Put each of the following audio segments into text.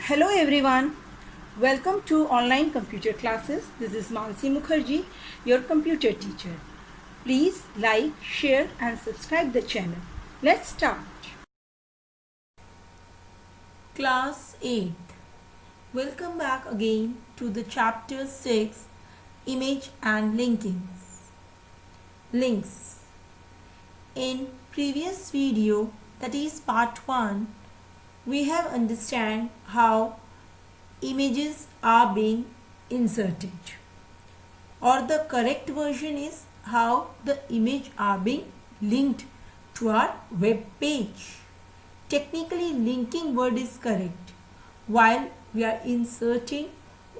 Hello everyone. Welcome to online computer classes. This is Mansi Mukherjee, your computer teacher. Please like, share and subscribe the channel. Let's start. Class 8. Welcome back again to the chapter 6, Image and Linkings. Links. In previous video, that is part 1, we have understand how images are being inserted, or the correct version is how the image are being linked to our web page. Technically, linking word is correct while we are inserting,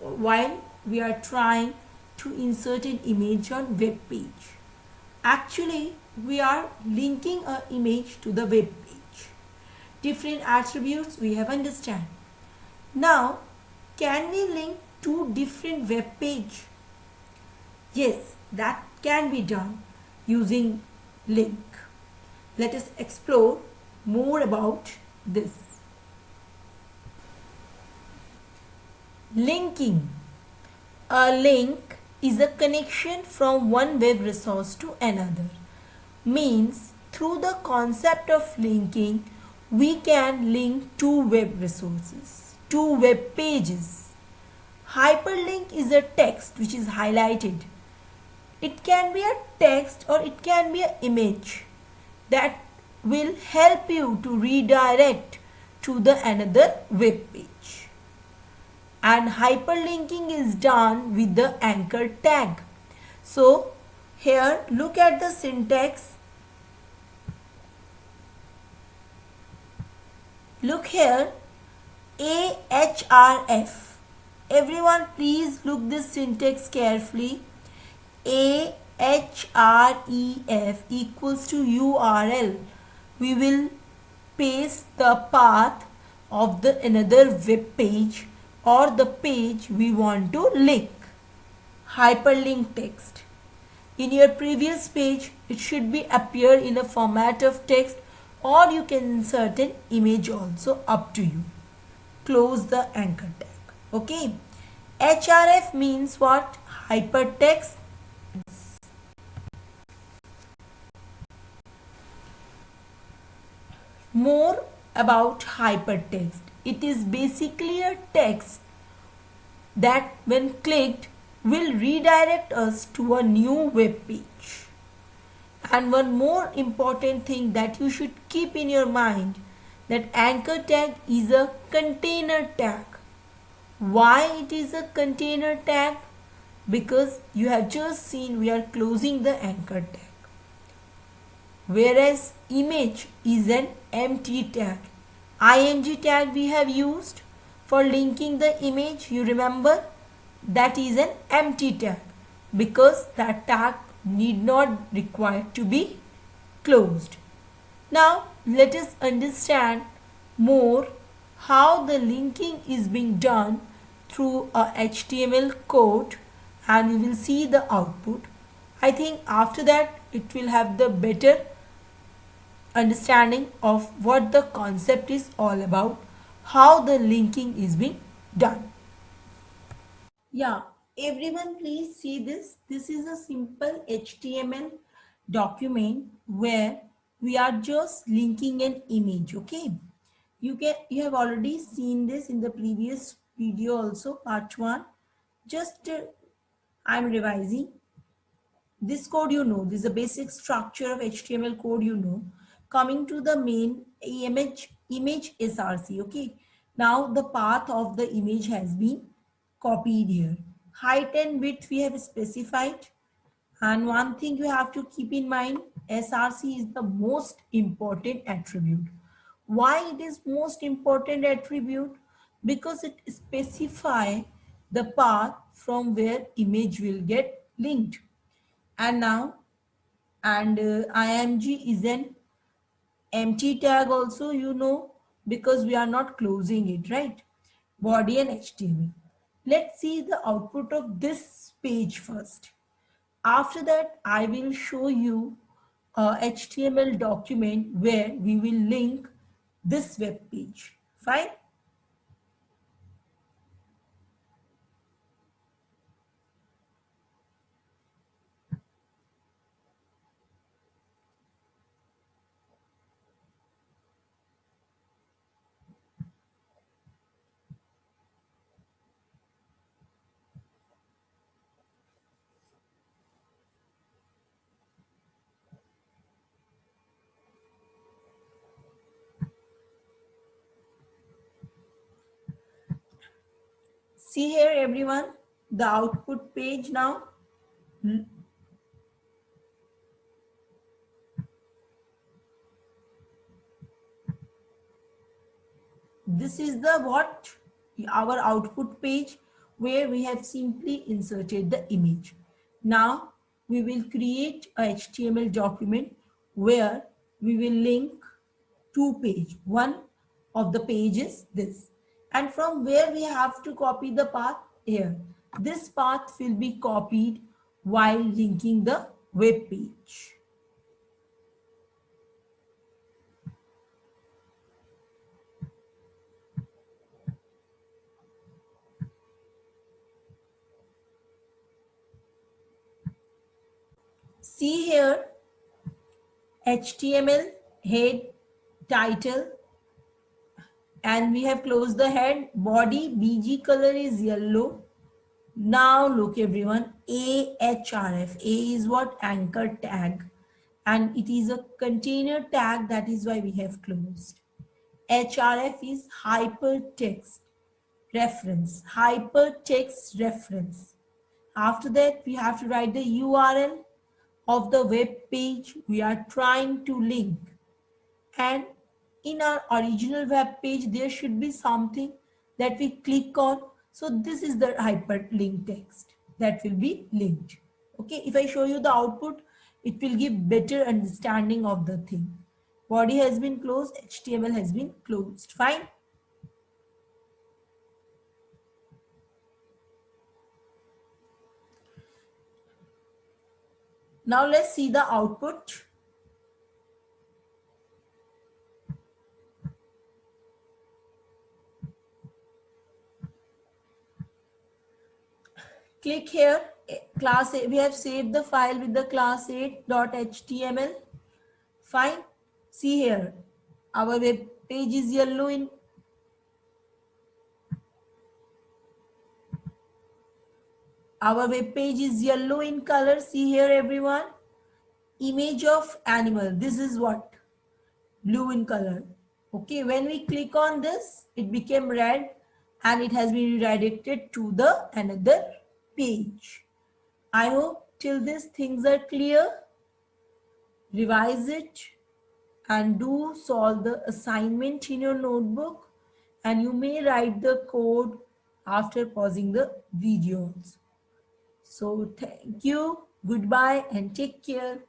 while we are trying to insert an image on web page. Actually, we are linking an image to the web page. Different attributes we have understand. Now, can we link two different web page? Yes, that can be done using link. Let us explore more about this. Linking. A link is a connection from one web resource to another. Means through the concept of linking, we can link two web resources, two web pages. Hyperlink is a text which is highlighted. It can be a text or it can be an image that will help you to redirect to the another web page. And hyperlinking is done with the anchor tag. So here look at the syntax. Look here, ahref. Everyone please look this syntax carefully. ahref equals to URL. We will paste the path of the another web page or the page we want to link. Hyperlink text. In your previous page, it should be appear in a format of text, or you can insert an image also, up to you. Close the anchor tag. Okay. href means what? Hypertext. More about hypertext. It is basically a text that when clicked will redirect us to a new web page. And one more important thing that you should keep in your mind, that anchor tag is a container tag. Why it is a container tag? Because you have just seen we are closing the anchor tag. Whereas image is an empty tag. ing tag we have used for linking the image, you remember? That is an empty tag because that tag need not require to be closed. Now let us understand more how the linking is being done through a HTML code, and we will see the output. I think after that it will have the better understanding of what the concept is all about, how the linking is being done. Yeah, everyone please see this. This is a simple HTML document where we are just linking an image. Okay, you have already seen this in the previous video also, part 1. Just I'm revising. This code you know, this is the basic structure of HTML code you know. Coming to the main image src. Okay, now the path of the image has been copied here. Height and width we have specified, and one thing you have to keep in mind, src is the most important attribute. Why it is most important attribute? Because it specify the path from where image will get linked. And now, and img is an empty tag also, you know, because we are not closing it, right? Body and HTML. Let's see the output of this page first. After that, I will show you a HTML document where we will link this web page. Fine. See here everyone, the output page now. This is the what? Our output page where we have simply inserted the image. Now we will create a HTML document where we will link two page. One of the page is this. And from where we have to copy the path here. This path will be copied while linking the web page. See here, HTML, head, title, and we have closed the head. Body, BG color is yellow. Now look everyone, ahref. A is what? Anchor tag. And it is a container tag, that is why we have closed. href is hypertext reference. Hypertext reference. After that, we have to write the URL of the web page we are trying to link. And in our original web page, there should be something that we click on. So this is the hyperlink text that will be linked. Okay, if I show you the output, it will give better understanding of the thing. Body has been closed, HTML has been closed. Fine. Now let's see the output. Click here, class A. We have saved the file with the class 8.html. Fine. See here, our web page is yellow in color. See here everyone, image of animal. This is what? Blue in color. Okay, when we click on this, it became red and it has been redirected to the another page. I hope till this things are clear. Revise it and do solve the assignment in your notebook, and you may write the code after pausing the videos. So thank you, goodbye and take care.